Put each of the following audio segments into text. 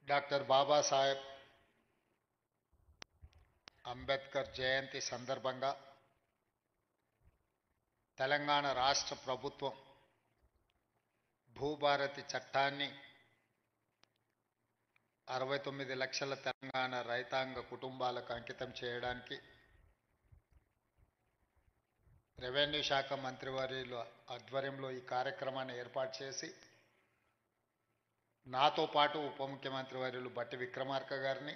Doctor Babasaheb Ambedkar జయంతి సందర్భంగా తెలంగాణ రాష్ట్ర ప్రభుత్వం భూభారతి చట్టాన్ని 69 లక్షల తెలంగాణ రైతాంగ కుటుంబాలకు అంకితం చేయడానికి రెవెన్యూ శాఖ మంత్రివర్యుల ఆధ్వర్యంలో ఈ కార్యక్రమాన్ని ఏర్పాటు చేసి నాతో పాటు ఉప ముఖ్యమంత్రి వర్యులు బట్టి విక్రమార్క గారిని,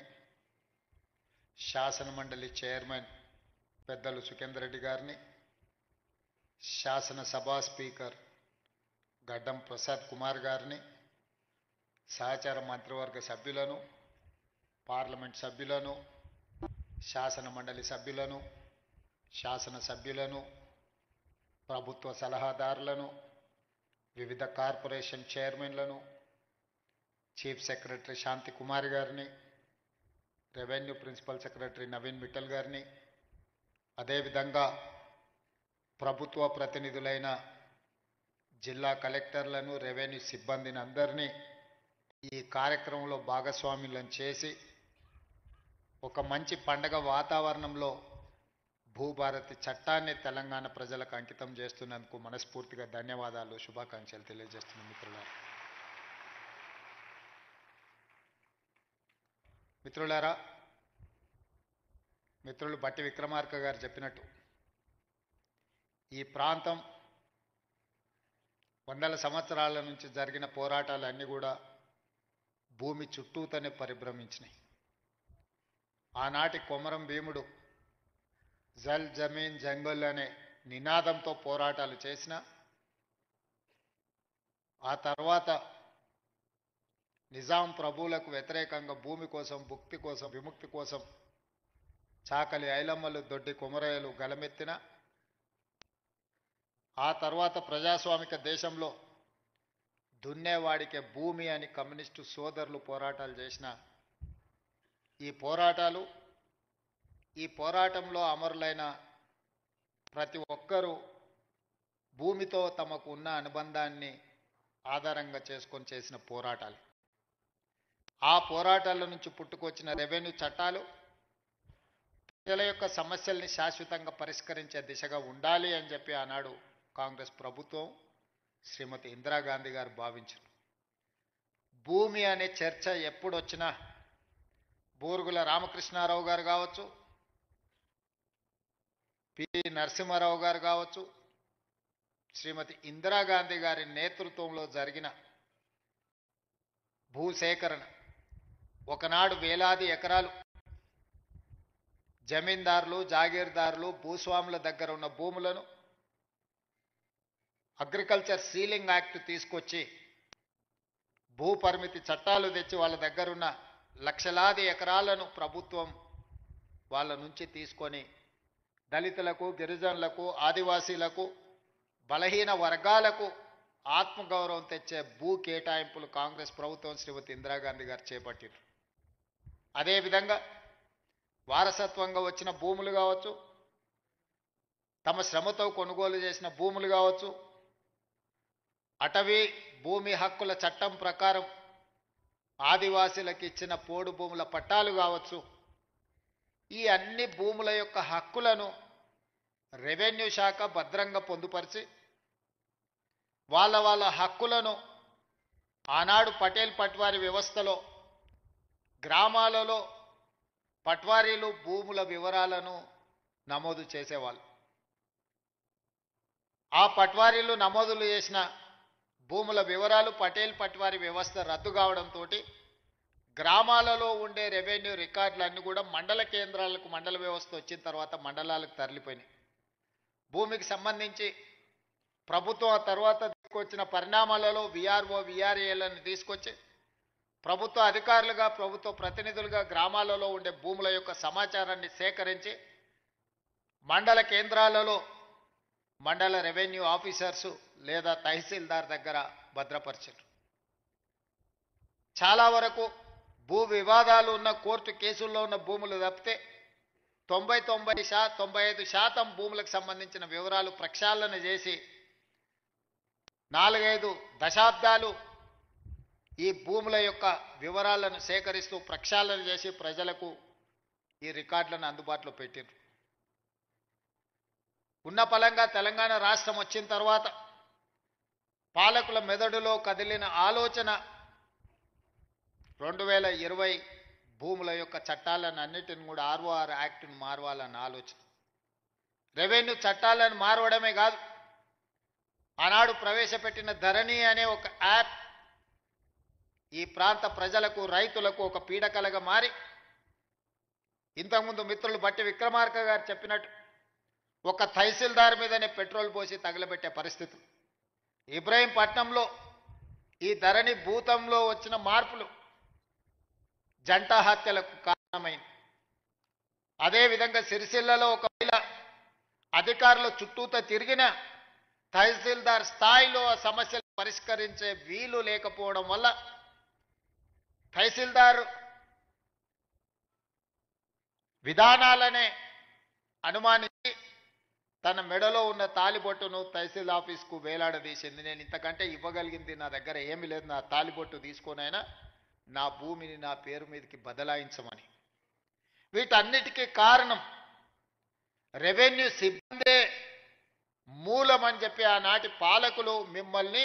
శాసన మండలి చైర్మన్ పెద్దలు సుఖేందర్ రెడ్డి గారిని, శాసనసభ స్పీకర్ గడ్డం ప్రసాద్ కుమార్ గారిని, సహచార మంత్రివర్గ సభ్యులను, పార్లమెంట్ సభ్యులను, శాసన మండలి సభ్యులను, శాసన సభ్యులను, ప్రభుత్వ సలహాదారులను, వివిధ కార్పొరేషన్ చైర్మన్లను, చీఫ్ సెక్రటరీ శాంతి కుమార్ గారిని, revenue principal secretary Naveen Mittal గారిని, అదేవిధంగా ప్రభుత్వ ప్రతినిధులైన జిల్లా కలెక్టర్లను, రెవెన్యూ సిబ్బందిని అందరినీ ఈ కార్యక్రమంలో భాగస్వాములను చేసి ఒక మంచి పండగ వాతావరణంలో భూభారతి చట్టాన్ని తెలంగాణ ప్రజలకు అంకితం చేస్తున్నందుకు మనస్ఫూర్తిగా ధన్యవాదాలు, శుభాకాంక్షలు తెలియజేస్తున్న మిత్రులారా, మిత్రులు బట్టి విక్రమార్క గారు చెప్పినట్టు ఈ ప్రాంతం వందల సంవత్సరాల నుంచి జరిగిన పోరాటాలన్నీ కూడా భూమి చుట్టూతోనే పరిభ్రమించినాయి. ఆనాటి కొమరం భీముడు జల్ జమీన్ జంగల్ అనే నినాదంతో పోరాటాలు చేసిన ఆ తర్వాత నిజాం ప్రభువులకు వ్యతిరేకంగా భూమి కోసం, భుక్తి కోసం, విముక్తి కోసం చాకలి ఐలమ్మలు, దొడ్డి కొమరయ్యలు గలమెత్తిన ఆ తర్వాత ప్రజాస్వామిక దేశంలో దున్నేవాడికే భూమి అని కమ్యూనిస్టు సోదరులు పోరాటాలు చేసిన ఈ పోరాటంలో అమరులైన ప్రతి ఒక్కరూ భూమితో తమకు ఉన్న అనుబంధాన్ని ఆధారంగా చేసుకొని చేసిన పోరాటాలు. ఆ పోరాటాల నుంచి పుట్టుకొచ్చిన రెవెన్యూ చట్టాలు ప్రజల యొక్క సమస్యల్ని శాశ్వతంగా పరిష్కరించే దిశగా ఉండాలి అని చెప్పి ఆనాడు కాంగ్రెస్ ప్రభుత్వం, శ్రీమతి ఇందిరాగాంధీ గారు భావించారు. భూమి అనే చర్చ ఎప్పుడొచ్చినా బూరుగుల రామకృష్ణారావు గారు కావచ్చు, పి నరసింహారావు గారు కావచ్చు, శ్రీమతి ఇందిరాగాంధీ గారి నేతృత్వంలో జరిగిన భూసేకరణ, ఒకనాడు వేలాది ఎకరాలు జమీందారులు, జాగీర్దారులు, భూస్వాముల దగ్గర ఉన్న భూములను అగ్రికల్చర్ సీలింగ్ యాక్ట్ తీసుకొచ్చి భూ పరిమితి చట్టాలు తెచ్చి వాళ్ళ దగ్గరున్న లక్షలాది ఎకరాలను ప్రభుత్వం వాళ్ళ నుంచి తీసుకొని దళితులకు, గిరిజనులకు, ఆదివాసీలకు, బలహీన వర్గాలకు ఆత్మగౌరవం తెచ్చే భూ కేటాయింపులు కాంగ్రెస్ ప్రభుత్వం, శ్రీమతి ఇందిరాగాంధీ గారు చేపట్టారు. అదేవిధంగా వారసత్వంగా వచ్చిన భూములు కావచ్చు, తమ శ్రమతో కొనుగోలు చేసిన భూములు కావచ్చు, అటవీ భూమి హక్కుల చట్టం ప్రకారం ఆదివాసీలకు ఇచ్చిన పోడు భూముల పట్టాలు కావచ్చు, ఈ అన్ని భూముల యొక్క హక్కులను రెవెన్యూ శాఖ భద్రంగా పొందుపరిచి వాళ్ళ హక్కులను ఆనాడు పటేల్ పట్వారీ వ్యవస్థలో గ్రామాలలో పట్వారీలు భూముల వివరాలను నమోదు చేసేవాళ్ళు. ఆ పట్వారీలు నమోదులు చేసిన భూముల వివరాలు పటేల్ పట్వారీ వ్యవస్థ రద్దు కావడంతో గ్రామాలలో ఉండే రెవెన్యూ రికార్డులన్నీ కూడా మండల కేంద్రాలకు, మండల వ్యవస్థ వచ్చిన తర్వాత మండలాలకు తరలిపోయినాయి. భూమికి సంబంధించి ప్రభుత్వం ఆ తర్వాత తీసుకొచ్చిన పరిణామాలలో విఆర్ఓ, విఆర్ఏలను తీసుకొచ్చి ప్రభుత్వ అధికారులుగా, ప్రభుత్వ ప్రతినిధులుగా గ్రామాలలో ఉండే భూముల యొక్క సమాచారాన్ని సేకరించి మండల కేంద్రాలలో మండల రెవెన్యూ ఆఫీసర్సు లేదా తహసీల్దార్ దగ్గర భద్రపరిచారు. చాలా వరకు భూ వివాదాలు ఉన్న కోర్టు కేసుల్లో ఉన్న భూములు తప్పితే 95% భూములకు సంబంధించిన వివరాలు ప్రక్షాళన చేసి 4-5 దశాబ్దాలు ఈ భూముల యొక్క వివరాలను సేకరిస్తూ ప్రక్షాళన చేసి ప్రజలకు ఈ రికార్డులను అందుబాటులో పెట్టారు. ఉన్న పలంగా తెలంగాణ రాష్ట్రం వచ్చిన తర్వాత పాలకుల మెదడులో కదిలిన ఆలోచన 2020 భూముల యొక్క చట్టాలను అన్నిటిని కూడా ROR యాక్ట్ను మారవాలన్న ఆలోచన. రెవెన్యూ చట్టాలను మారవడమే కాదు, ఆనాడు ప్రవేశపెట్టిన ధరణి అనే ఒక యాప్ ఈ ప్రాంత ప్రజలకు రైతులకు ఒక పీడకలగా మారి, ఇంతకుముందు మిత్రులు బట్టి విక్రమార్క గారు చెప్పినట్టు ఒక తహసీల్దార్ మీదనే పెట్రోల్ పోసి తగలబెట్టే పరిస్థితి. ఇబ్రహీంపట్నంలో ఈ ధరణి భూతంలో వచ్చిన మార్పులు జంట హత్యలకు కారణమైంది. అదేవిధంగా సిరిసిల్లలో ఒక మహిళ అధికారుల చుట్టూతో తిరిగిన తహసీల్దార్ స్థాయిలో ఆ సమస్యలు పరిష్కరించే వీలు లేకపోవడం వల్ల తహసీల్దార్ విధానాలనే అనుమానించి తన మెడలో ఉన్న తాలిబొట్టును తహసీల్ ఆఫీస్కు వేలాడదీసింది. నేను ఇంతకంటే ఇవ్వగలిగింది నా దగ్గర ఏమీ లేదు, నా తాలిబొట్టు తీసుకొనైనా నా భూమిని నా పేరు మీదకి బదలాయించమని. వీటన్నిటికీ కారణం రెవెన్యూ సిబ్బందే మూలమని చెప్పి ఆనాటి పాలకులు మిమ్మల్ని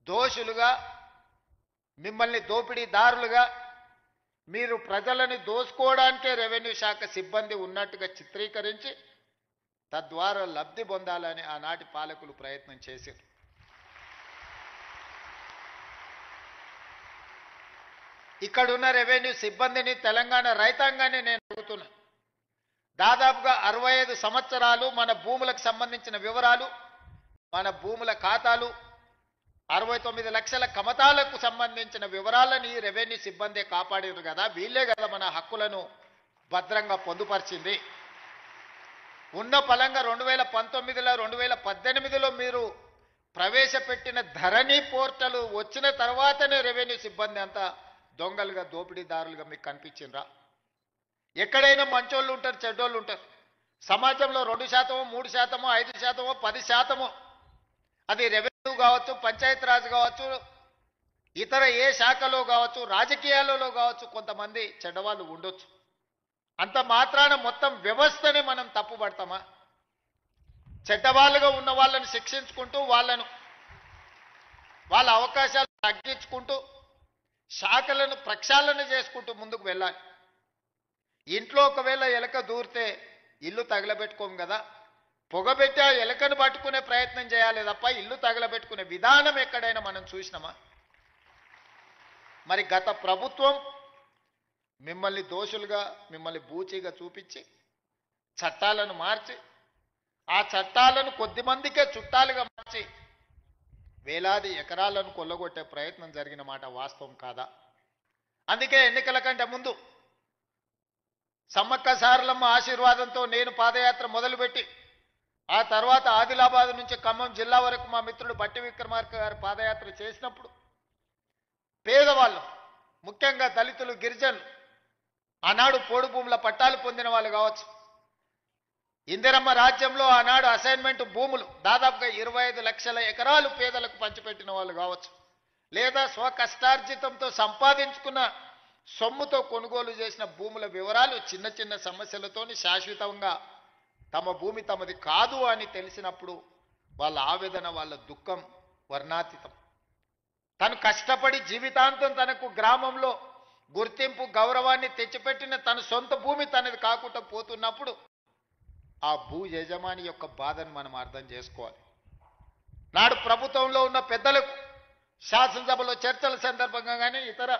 దోషులుగా, మిమ్మల్ని దోపిడీదారులుగా, మీరు ప్రజలని దోసుకోవడానికే రెవెన్యూ శాఖ సిబ్బంది ఉన్నట్టుగా చిత్రీకరించి తద్వారా లబ్ధి పొందాలని ఆనాటి పాలకులు ప్రయత్నం చేశారు. ఇక్కడున్న రెవెన్యూ సిబ్బందిని, తెలంగాణ రైతాంగాన్ని నేను అడుగుతున్నా. దాదాపుగా 65 సంవత్సరాలు మన భూములకు సంబంధించిన వివరాలు, మన భూముల ఖాతాలు, 69 లక్షల కమతాలకు సంబంధించిన వివరాలను ఈ రెవెన్యూ సిబ్బందే కాపాడారు కదా. వీళ్ళే కదా మన హక్కులను భద్రంగా పొందుపరిచింది. ఉన్న పలంగా 2019లో 2018లో మీరు ప్రవేశపెట్టిన ధరణి పోర్టల్ వచ్చిన తర్వాతనే రెవెన్యూ సిబ్బంది అంతా దొంగలుగా, దోపిడీదారులుగా మీకు కనిపించిండ్రా? ఎక్కడైనా మంచోళ్ళు ఉంటారు, చెడ్డోళ్ళు ఉంటారు. సమాజంలో 2%, 3%, 5%, 10%, అది రెవెన్యూ కావచ్చు, పంచాయతీరాజ్ కావచ్చు, ఇతర ఏ శాఖలో కావచ్చు, రాజకీయాలలో కావచ్చు, కొంతమంది చెడ్డవాళ్ళు ఉండొచ్చు. అంత మాత్రాన మొత్తం వ్యవస్థనే మనం తప్పుపడతామా? చెడ్డవాళ్ళుగా ఉన్న వాళ్ళని శిక్షించుకుంటూ, వాళ్ళ అవకాశాలు తగ్గించుకుంటూ, శాఖలను ప్రక్షాళన చేసుకుంటూ ముందుకు వెళ్ళాలి. ఇంట్లో ఒకవేళ ఎలక దూరితే ఇల్లు తగలబెట్టుకోం కదా, పొగబెట్టి ఆ ఎలకను పట్టుకునే ప్రయత్నం చేయాలి తప్ప ఇల్లు తగలబెట్టుకునే విధానం ఎక్కడైనా మనం చూసినామా? మరి గత ప్రభుత్వం మిమ్మల్ని దోషులుగా, మిమ్మల్ని బూచీగా చూపించి చట్టాలను మార్చి, ఆ చట్టాలను కొద్దిమందికే చుట్టాలుగా మార్చి వేలాది ఎకరాలను కొల్లగొట్టే ప్రయత్నం జరిగిన మాట వాస్తవం కాదా? అందుకే ఎన్నికల కంటే ముందు సమ్మక్క సారలమ్మ ఆశీర్వాదంతో నేను పాదయాత్ర మొదలుపెట్టి, ఆ తర్వాత ఆదిలాబాద్ నుంచి ఖమ్మం జిల్లా వరకు మా మిత్రుడు బట్టి విక్రమార్క గారు పాదయాత్ర చేసినప్పుడు పేదవాళ్ళు, ముఖ్యంగా దళితులు, గిరిజనులు, ఆనాడు పోడు భూముల పట్టాలు పొందిన వాళ్ళు కావచ్చు, ఇందిరమ్మ రాజ్యంలో ఆనాడు అసైన్మెంట్ భూములు దాదాపుగా 25 లక్షల ఎకరాలు పేదలకు పంచిపెట్టిన వాళ్ళు కావచ్చు, లేదా స్వకష్టార్జితంతో సంపాదించుకున్న సొమ్ముతో కొనుగోలు చేసిన భూముల వివరాలు చిన్న చిన్న సమస్యలతోని శాశ్వతంగా తమ భూమి తమది కాదు అని తెలిసినప్పుడు వాళ్ళ ఆవేదన, వాళ్ళ దుఃఖం వర్ణాతీతం. తను కష్టపడి జీవితాంతం తనకు గ్రామంలో గుర్తింపు, గౌరవాన్ని తెచ్చిపెట్టిన తన సొంత భూమి తనది కాకుండా పోతున్నప్పుడు ఆ భూ యజమాని యొక్క బాధను మనం అర్థం చేసుకోవాలి. నాడు ప్రభుత్వంలో ఉన్న పెద్దలకు శాసనసభలో చర్చల సందర్భంగా కానీ ఇతర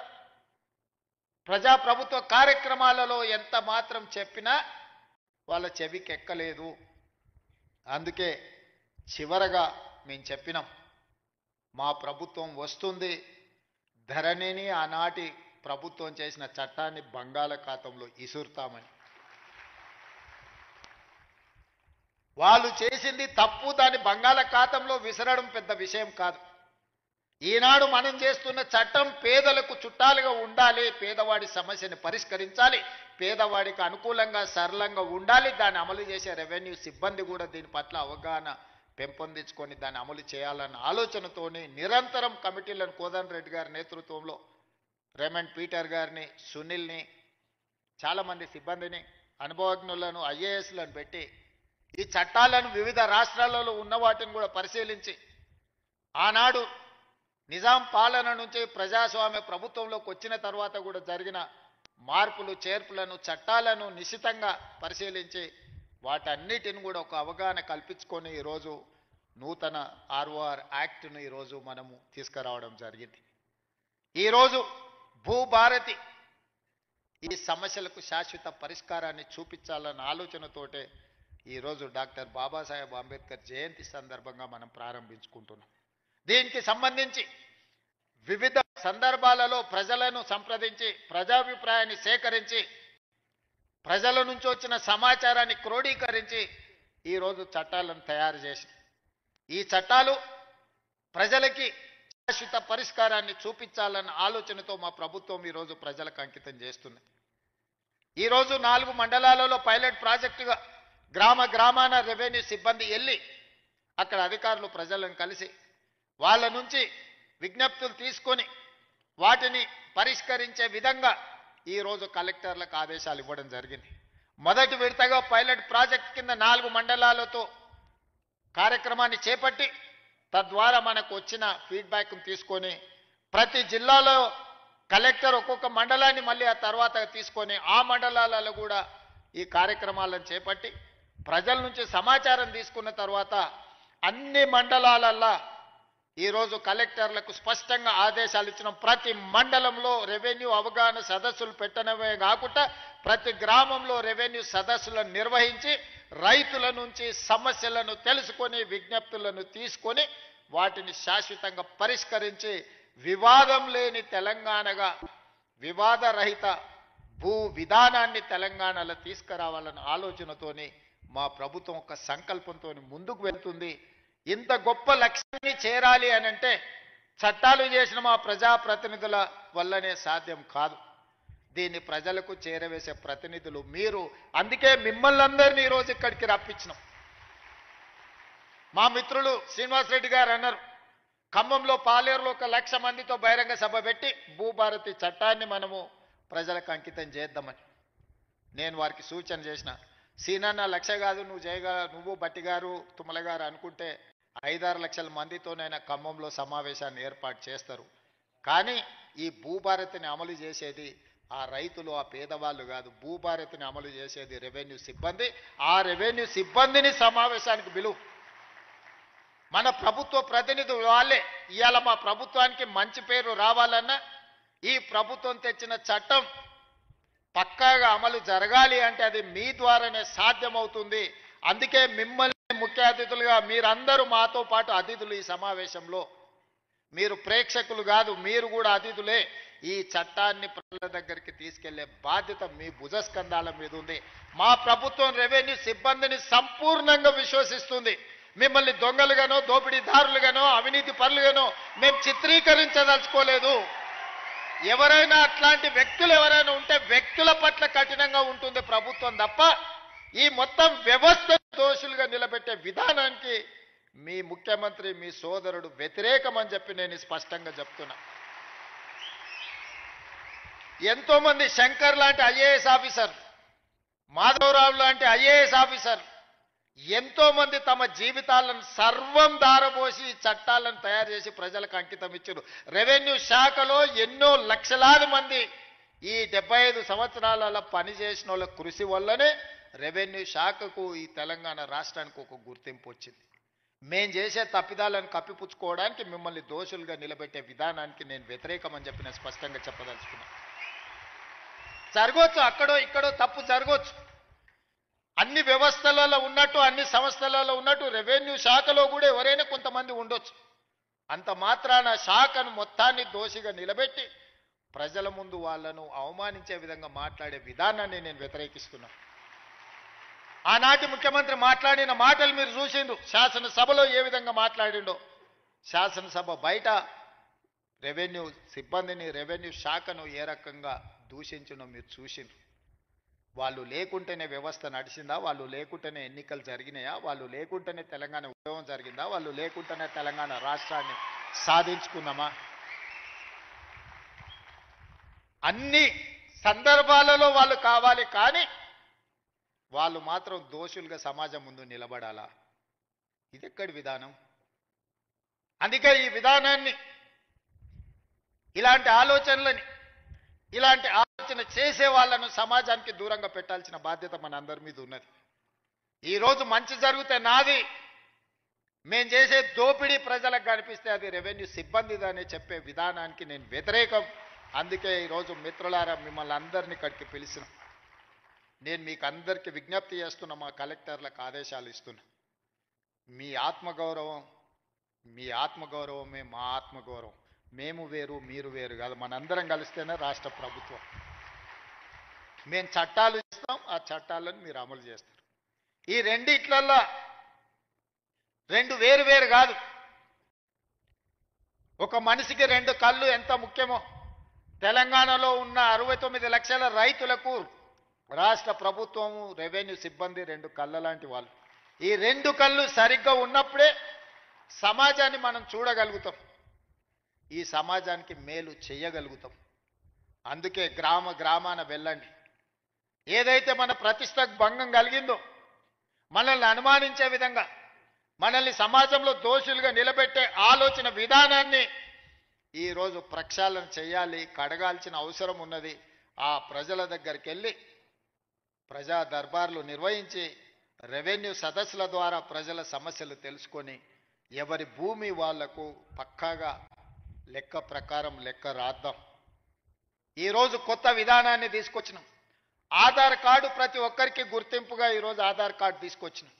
ప్రజాప్రభుత్వ కార్యక్రమాలలో ఎంత మాత్రం చెప్పినా వాళ్ళ చెవికి ఎక్కలేదు. అందుకే చివరగా మేము చెప్పినాం, మా ప్రభుత్వం వస్తుంది, ధరణిని ఆనాటి ప్రభుత్వం చేసిన చట్టాన్ని బంగాళాఖాతంలో ఇసురుతామని. వాళ్ళు చేసింది తప్పు, దాన్ని బంగాళాఖాతంలో విసరడం పెద్ద విషయం కాదు. ఈనాడు మనం చేస్తున్న చట్టం పేదలకు చుట్టాలుగా ఉండాలి, పేదవాడి సమస్యని పరిష్కరించాలి, పేదవాడికి అనుకూలంగా సరళంగా ఉండాలి. దాన్ని అమలు చేసే రెవెన్యూ సిబ్బంది కూడా దీని పట్ల అవగాహన పెంపొందించుకొని దాన్ని అమలు చేయాలన్న ఆలోచనతోని నిరంతరం కమిటీలను కోదండరెడ్డి గారి నేతృత్వంలో రేమండ్ పీటర్ గారిని, సునీల్ని, చాలామంది సిబ్బందిని, అనుభవజ్ఞులను, ఐఏఎస్లను పెట్టి ఈ చట్టాలను వివిధ రాష్ట్రాలలో ఉన్న వాటిని కూడా పరిశీలించి ఆనాడు నిజాం పాలన నుంచి ప్రజాస్వామ్య ప్రభుత్వంలోకి వచ్చిన తర్వాత కూడా జరిగిన మార్పులు చేర్పులను, చట్టాలను నిశితంగా పరిశీలించి వాటన్నిటిని కూడా ఒక అవగాహన కల్పించుకొని ఈరోజు నూతన ఆర్ఓఆర్ యాక్ట్ను ఈరోజు మనము తీసుకురావడం జరిగింది. ఈరోజు భూభారతి ఈ సమస్యలకు శాశ్వత పరిష్కారాన్ని చూపించాలన్న ఆలోచనతోటే ఈరోజు డాక్టర్ బాబాసాహెబ్ అంబేద్కర్ జయంతి సందర్భంగా మనం ప్రారంభించుకుంటున్నాం. దీనికి సంబంధించి వివిధ సందర్భాలలో ప్రజలను సంప్రదించి ప్రజాభిప్రాయాన్ని సేకరించి ప్రజల నుంచి వచ్చిన సమాచారాన్ని క్రోడీకరించి ఈరోజు చట్టాలను తయారు చేసి ఈ చట్టాలు ప్రజలకి శాశ్వత పరిష్కారాన్ని చూపించాలన్న ఆలోచనతో మా ప్రభుత్వం ఈరోజు ప్రజలకు అంకితం చేస్తుంది. ఈరోజు 4 మండలాలలో పైలట్ ప్రాజెక్టుగా గ్రామాన రెవెన్యూ సిబ్బంది వెళ్ళి అక్కడ అధికారులు ప్రజలను కలిసి వాళ్ళ నుంచి విజ్ఞప్తులు తీసుకొని వాటిని పరిష్కరించే విధంగా ఈరోజు కలెక్టర్లకు ఆదేశాలు ఇవ్వడం జరిగింది. మొదటి విడతగా పైలట్ ప్రాజెక్ట్ కింద 4 మండలాలతో కార్యక్రమాన్ని చేపట్టి తద్వారా మనకు వచ్చిన ఫీడ్బ్యాక్ను తీసుకొని ప్రతి జిల్లాలో కలెక్టర్ ఒక్కొక్క మండలాన్ని మళ్ళీ ఆ తర్వాత తీసుకొని ఆ మండలాలలో కూడా ఈ కార్యక్రమాలను చేపట్టి ప్రజల నుంచి సమాచారం తీసుకున్న తర్వాత అన్ని మండలాలల్లో ఈరోజు కలెక్టర్లకు స్పష్టంగా ఆదేశాలు ఇచ్చిన ప్రతి మండలంలో రెవెన్యూ అవగాహన సదస్సులు పెట్టడమే కాకుండా ప్రతి గ్రామంలో రెవెన్యూ సదస్సులను నిర్వహించి రైతుల నుంచి సమస్యలను తెలుసుకొని విజ్ఞప్తులను తీసుకొని వాటిని శాశ్వతంగా పరిష్కరించి వివాదం లేని తెలంగాణగా వివాదరహిత భూ విధానాన్ని తెలంగాణలో తీసుకురావాలన్న ఆలోచనతోని మా ప్రభుత్వం ఒక సంకల్పంతో ముందుకు వెళ్తుంది. ఇంత గొప్ప లక్ష్యాన్ని చేరాలి అనంటే చట్టాలు చేసిన మా ప్రజాప్రతినిధుల వల్లనే సాధ్యం కాదు. దీన్ని ప్రజలకు చేరవేసే ప్రతినిధులు మీరు. అందుకే మిమ్మల్ని అందరినీ ఈరోజు ఇక్కడికి రప్పించినాం. మా మిత్రులు శ్రీనివాసరెడ్డి గారు అన్నారు, ఖమ్మంలో పాలేరులో 1,00,000 మందితో బహిరంగ సభ పెట్టి భూభారతి చట్టాన్ని మనము ప్రజలకు అంకితం చేద్దామని. నేను వారికి సూచన చేసిన, సీనన్న 1,00,000 కాదు నువ్వు నువ్వు బట్టి గారు తుమ్మల గారు అనుకుంటే 5-6 లక్షల మందితోనైనా ఖమ్మంలో సమావేశాన్ని ఏర్పాటు చేస్తారు. కానీ ఈ భూభారతిని అమలు చేసేది ఆ రైతులు, ఆ పేదవాళ్ళు కాదు. భూభారతిని అమలు చేసేది రెవెన్యూ సిబ్బంది. ఆ రెవెన్యూ సిబ్బందిని సమావేశానికి పిలువు. మన ప్రభుత్వ ప్రతినిధులు వాళ్ళే. ఇవాళ మా ప్రభుత్వానికి మంచి పేరు రావాలన్నా ఈ ప్రభుత్వం తెచ్చిన చట్టం పక్కాగా అమలు జరగాలి అంటే అది మీ ద్వారానే సాధ్యమవుతుంది. అందుకే మిమ్మల్ని ముఖ్య అతిథులుగా మీరందరూ మాతో పాటు అతిథులు. ఈ సమావేశంలో మీరు ప్రేక్షకులు కాదు, మీరు కూడా అతిథులే. ఈ చట్టాన్ని ప్రజల దగ్గరికి తీసుకెళ్లే బాధ్యత మీ భుజస్కంధాల మీద ఉంది. మా ప్రభుత్వం రెవెన్యూ సిబ్బందిని సంపూర్ణంగా విశ్వసిస్తుంది. మిమ్మల్ని దొంగలుగానో, దోపిడీదారులుగానో, అవినీతి పరులుగానో మేము చిత్రీకరించదలుచుకోలేదు. ఎవరైనా అట్లాంటి వ్యక్తులు ఎవరైనా ఉంటే వ్యక్తుల పట్ల కఠినంగా ఉంటుంది ప్రభుత్వం తప్ప ఈ మొత్తం వ్యవస్థ దోషులుగా నిలబెట్టే విధానానికి మీ ముఖ్యమంత్రి, మీ సోదరుడు వ్యతిరేకమని చెప్పి నేను స్పష్టంగా చెప్తున్నా. ఎంతో మంది శంకర్ లాంటి ఐఏఎస్ ఆఫీసర్, మాధవరావు లాంటి ఐఏఎస్ ఆఫీసర్ ఎంతో మంది తమ జీవితాలను సర్వం దారబోసి చట్టాలను తయారు చేసి ప్రజలకు అంకితం ఇచ్చారు. రెవెన్యూ శాఖలో ఎన్నో లక్షలాది మంది ఈ 75 సంవత్సరాల పనిచేసిన వాళ్ళ కృషి వల్లనే రెవెన్యూ శాఖకు ఈ తెలంగాణ రాష్ట్రానికి ఒక గుర్తింపు వచ్చింది. మేం చేసే తప్పిదాలను కప్పిపుచ్చుకోవడానికి మిమ్మల్ని దోషులుగా నిలబెట్టే విధానానికి నేను వ్యతిరేకమని చెప్పి నేను స్పష్టంగా చెప్పదలుచుకున్నా. జరగవచ్చు, అక్కడో ఇక్కడో తప్పు జరగవచ్చు. అన్ని వ్యవస్థలలో ఉన్నట్టు, అన్ని సంస్థలలో ఉన్నట్టు రెవెన్యూ శాఖలో కూడా ఎవరైనా కొంతమంది ఉండొచ్చు. అంత మాత్రాన శాఖను మొత్తాన్ని దోషిగా నిలబెట్టి ప్రజల ముందు వాళ్ళను అవమానించే విధంగా మాట్లాడే విధానాన్ని నేను వ్యతిరేకిస్తున్నా. ఆనాటి ముఖ్యమంత్రి మాట్లాడిన మాటలు మీరు చూసిండ్రు. శాసనసభలో ఏ విధంగా మాట్లాడిండో, శాసనసభ బయట రెవెన్యూ సిబ్బందిని, రెవెన్యూ శాఖను ఏ రకంగా దూషించడం మీరు చూసిండ్రు. వాళ్ళు లేకుంటేనే వ్యవస్థ నడిచిందా, వాళ్ళు లేకుంటేనే ఎన్నికలు జరిగినాయా, వాళ్ళు లేకుంటేనే తెలంగాణ ఉద్యమం జరిగిందా, వాళ్ళు లేకుంటేనే తెలంగాణ రాష్ట్రాన్ని సాధించుకున్నామా? అన్ని సందర్భాలలో వాళ్ళు కావాలి, కానీ వాళ్ళు మాత్రం దోషులుగా సమాజం ముందు నిలబడాలా? ఇది ఎక్కడి విధానం? అందుకే ఈ విధానాన్ని, ఇలాంటి ఆలోచనలని, ఇలాంటి ఆలోచన చేసే వాళ్ళను సమాజానికి దూరంగా పెట్టాల్సిన బాధ్యత మన అందరి మీద ఉన్నది. ఈరోజు మంచి జరిగితే నాది, మేం చేసే దోపిడీ ప్రజలకు కనిపిస్తే అది రెవెన్యూ సిబ్బందిదని చెప్పే విధానానికి నేను వ్యతిరేకం. అందుకే ఈరోజు మిత్రులారా మిమ్మల్ని అందరినీ ఇక్కడికి పిలిచిన, నేను మీకు అందరికీ విజ్ఞప్తి చేస్తున్నా, మా కలెక్టర్లకు ఆదేశాలు ఇస్తున్నా. మీ ఆత్మగౌరవమే మా ఆత్మగౌరవం. మేము వేరు మీరు వేరు కాదు, మనందరం కలిస్తేనే రాష్ట్ర ప్రభుత్వం. మేము చట్టాలు ఇస్తాం, ఆ చట్టాలను మీరు అమలు చేస్తారు. ఈ రెండిట్లల్లో రెండు వేరు వేరు కాదు. ఒక మనిషికి రెండు కళ్ళు ఎంత ముఖ్యమో తెలంగాణలో ఉన్న 69 లక్షల రైతులకు రాష్ట్ర ప్రభుత్వము, రెవెన్యూ సిబ్బంది రెండు కళ్ళ లాంటి వాళ్ళు. ఈ రెండు కళ్ళు సరిగ్గా ఉన్నప్పుడే సమాజాన్ని మనం చూడగలుగుతాం, ఈ సమాజానికి మేలు చేయగలుగుతాం. అందుకే గ్రామాన వెళ్ళండి. ఏదైతే మన ప్రతిష్టకు భంగం కలిగిందో, మనల్ని అనుమానించే విధంగా, మనల్ని సమాజంలో దోషులుగా నిలబెట్టే ఆలోచన విధానాన్ని ఈరోజు ప్రక్షాళన చేయాలి, కడగాల్సిన అవసరం ఉన్నది. ఆ ప్రజల దగ్గరికి వెళ్ళి ప్రజా దర్బార్లు నిర్వహించి రెవెన్యూ సదస్సుల ద్వారా ప్రజల సమస్యలు తెలుసుకొని ఎవరి భూమి వాళ్లకు పక్కాగా లెక్క ప్రకారం లెక్క రాద్దాం. ఈరోజు కొత్త విధానాన్ని తీసుకొచ్చినాం. ఆధార్ కార్డు ప్రతి ఒక్కరికి గుర్తింపుగా ఈరోజు ఆధార్ కార్డు తీసుకొచ్చినాం.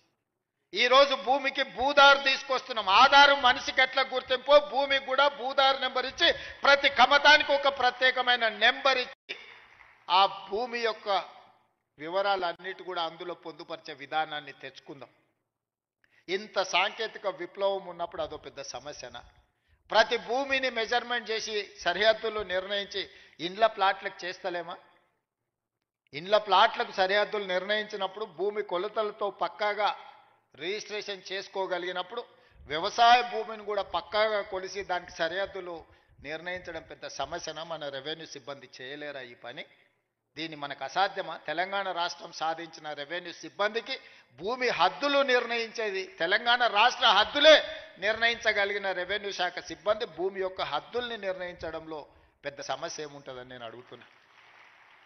ఈరోజు భూమికి భూదారు తీసుకొస్తున్నాం. ఆధారం మనిషికి ఎట్లా గుర్తింపో భూమికి కూడా భూదారు నెంబర్ ఇచ్చి ప్రతి కమతానికి ఒక ప్రత్యేకమైన నెంబర్ ఇచ్చి ఆ భూమి యొక్క వివరాలన్నిటి కూడా అందులో పొందుపరిచే విధానాన్ని తెచ్చుకుందాం. ఇంత సాంకేతిక విప్లవం ఉన్నప్పుడు అదో పెద్ద సమస్యనా? ప్రతి భూమిని మెజర్మెంట్ చేసి సరిహద్దులు నిర్ణయించి ఇండ్ల ప్లాట్లకు చేస్తలేమా? ఇండ్ల ప్లాట్లకు సరిహద్దులు నిర్ణయించినప్పుడు భూమి కొలతలతో పక్కాగా రిజిస్ట్రేషన్ చేసుకోగలిగినప్పుడు వ్యవసాయ భూమిని కూడా పక్కాగా కొలిసి దానికి సరిహద్దులు నిర్ణయించడం పెద్ద సమస్యన? మన రెవెన్యూ సిబ్బంది చేయలేరా ఈ పని? దీన్ని మనకు అసాధ్యమా? తెలంగాణ రాష్ట్రం సాధించిన రెవెన్యూ సిబ్బందికి భూమి హద్దులు నిర్ణయించేది, తెలంగాణ రాష్ట్ర హద్దులే నిర్ణయించగలిగిన రెవెన్యూ శాఖ సిబ్బంది భూమి యొక్క హద్దుల్ని నిర్ణయించడంలో పెద్ద సమస్య ఏముంటుందని నేను అడుగుతున్నా.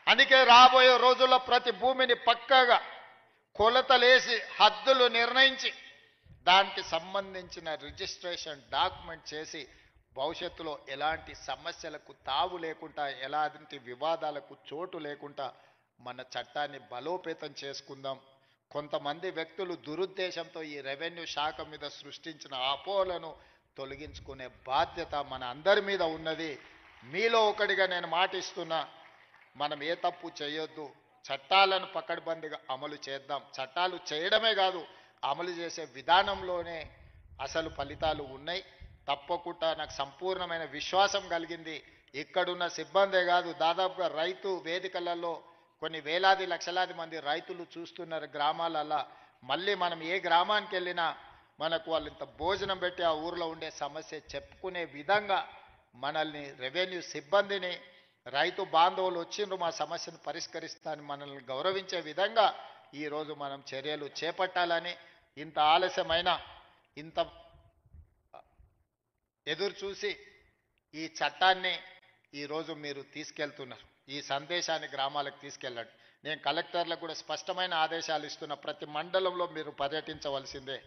అందుకే రాబోయే రోజుల్లో ప్రతి భూమిని పక్కాగా కొలతలేసి హద్దులు నిర్ణయించి దానికి సంబంధించిన రిజిస్ట్రేషన్ డాక్యుమెంట్ చేసి భవిష్యత్తులో ఎలాంటి సమస్యలకు తావు లేకుండా, ఎలాంటి వివాదాలకు చోటు లేకుండా మన చట్టాన్ని బలోపేతం చేసుకుందాం. కొంతమంది వ్యక్తులు దురుద్దేశంతో ఈ రెవెన్యూ శాఖ మీద సృష్టించిన అపోహలను తొలగించుకునే బాధ్యత మన అందరి మీద ఉన్నది. మీలో ఒకటిగా నేను మాటిస్తున్నా, మనం ఏ తప్పు చేయొద్దు, చట్టాలను పకడ్బందీగా అమలు చేద్దాం. చట్టాలు చేయడమే కాదు, అమలు చేసే విధానంలోనే అసలు ఫలితాలు ఉన్నాయి. తప్పకుండా నాకు సంపూర్ణమైన విశ్వాసం కలిగింది. ఇక్కడున్న సిబ్బందే కాదు, దాదాపుగా రైతు వేదికలలో కొన్ని వేలాది లక్షలాది మంది రైతులు చూస్తున్నారు గ్రామాలల్లో. మళ్ళీ మనం ఏ గ్రామానికి వెళ్ళినా మనకు వాళ్ళు ఇంత భోజనం పెట్టి ఆ ఊరిలో ఉండే సమస్య చెప్పుకునే విధంగా మనల్ని రెవెన్యూ సిబ్బందిని, రైతు బాంధవులు వచ్చిండ్రు మా సమస్యను పరిష్కరిస్తానని మనల్ని గౌరవించే విధంగా ఈరోజు మనం చర్యలు చేపట్టాలని, ఇంత ఆలస్యమైన, ఇంత ఎదురు చూసి ఈ చట్టాన్ని ఈరోజు మీరు తీసుకెళ్తున్నారు. ఈ సందేశాన్ని గ్రామాలకు తీసుకెళ్ళండి. నేను కలెక్టర్లకు కూడా స్పష్టమైన ఆదేశాలు ఇస్తున్న, ప్రతి మండలంలో మీరు పర్యటించవలసిందే,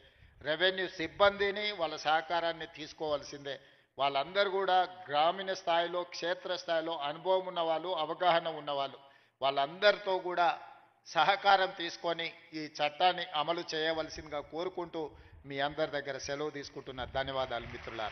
రెవెన్యూ సిబ్బందిని వాళ్ళ సహకారాన్ని తీసుకోవాల్సిందే. వాళ్ళందరూ కూడా గ్రామీణ స్థాయిలో, క్షేత్ర స్థాయిలో అనుభవం ఉన్నవాళ్ళు, అవగాహన ఉన్నవాళ్ళు, వాళ్ళందరితో కూడా సహకారం తీసుకొని ఈ చట్టాన్ని అమలు చేయవలసిందిగా కోరుకుంటూ మీ అందరి దగ్గర సెలవు తీసుకుంటున్న. ధన్యవాదాలు మిత్రులారా.